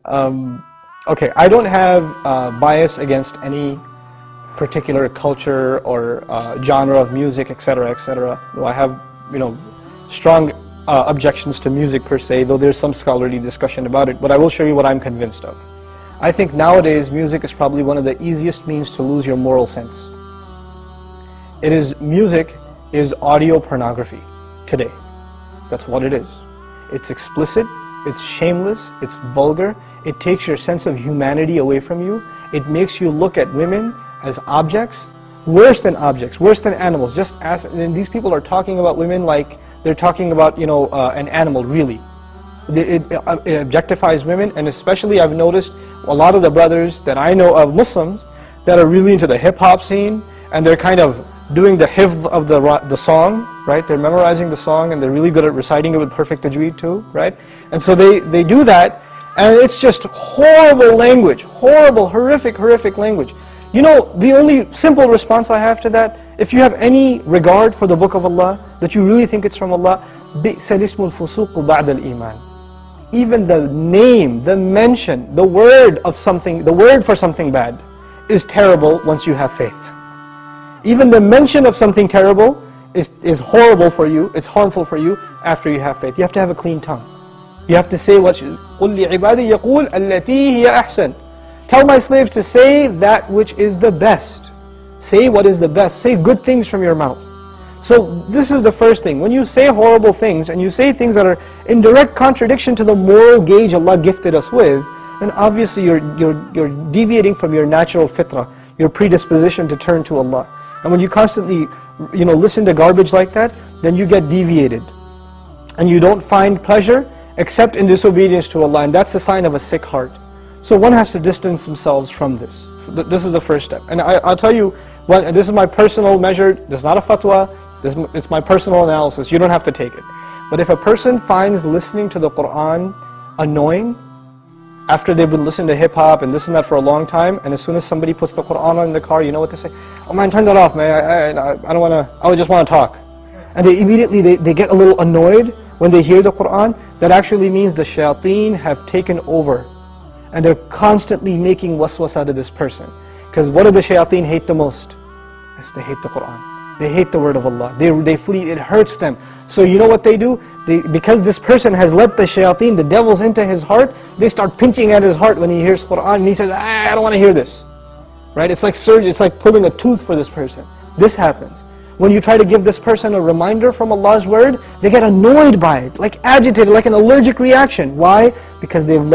Okay, I don't have bias against any particular culture or genre of music, etc., etc. Though I have, strong objections to music per se, though there's some scholarly discussion about it, but I will show you what I'm convinced of. I think nowadays music is probably one of the easiest means to lose your moral sense. Music is audio pornography today. That's what it is. It's explicit, it's shameless, it's vulgar, it takes your sense of humanity away from you, it makes you look at women as objects, worse than animals. Just as, and these people are talking about women like they're talking about, an animal, really. It objectifies women, and especially I've noticed a lot of the brothers that I know of, Muslims, that are really into the hip-hop scene, and they're kind of doing the hifz of the song, right? They're memorizing the song, and they're really good at reciting it with perfect tajweed too, right? And so they do that, and it's just horrible language, horrible, horrific language. The only simple response I have to that, if you have any regard for the Book of Allah, that you really think it's from Allah, بِئْسَ الْإِسْمُ الْفُسُوقُ بَعْدَ الْإِيمَانِ. Even the name, the mention, the word for something bad is terrible once you have faith. Even the mention of something terrible is horrible for you, it's harmful for you after you have faith. You have to have a clean tongue. You have to say what قُلْ لِعِبَادِي يَقُولْ الَّتِي هِيَ أَحْسَنُ. Tell my slaves to say that which is the best. Say what is the best. Say good things from your mouth. So this is the first thing. When you say horrible things, and you say things that are in direct contradiction to the moral gauge Allah gifted us with, then obviously you're deviating from your natural fitrah, your predisposition to turn to Allah. And when you constantly listen to garbage like that, then you get deviated. And you don't find pleasure except in disobedience to Allah, and that's a sign of a sick heart. So one has to distance themselves from this. This is the first step. And I'll tell you, this is my personal measure, this is not a fatwa, it's my personal analysis, you don't have to take it. But if a person finds listening to the Qur'an annoying, after they've been listening to hip-hop and this and that for a long time, and as soon as somebody puts the Qur'an on in the car, you know what they say? Oh man, turn that off, man, I don't want to, I just want to talk. And they immediately, they get a little annoyed when they hear the Qur'an. That actually means the shayateen have taken over. And they're constantly making waswasa to this person. Because what do the shayateen hate the most? Yes, they hate the Qur'an. They hate the word of Allah. They flee, it hurts them. So you know what they do? Because this person has let the shayateen, the devils, into his heart, they start pinching at his heart when he hears Qur'an, and he says, I don't want to hear this. Right? It's like surgery, it's like pulling a tooth for this person. This happens. When you try to give this person a reminder from Allah's word, they get annoyed by it, like agitated, like an allergic reaction. Why? Because they've let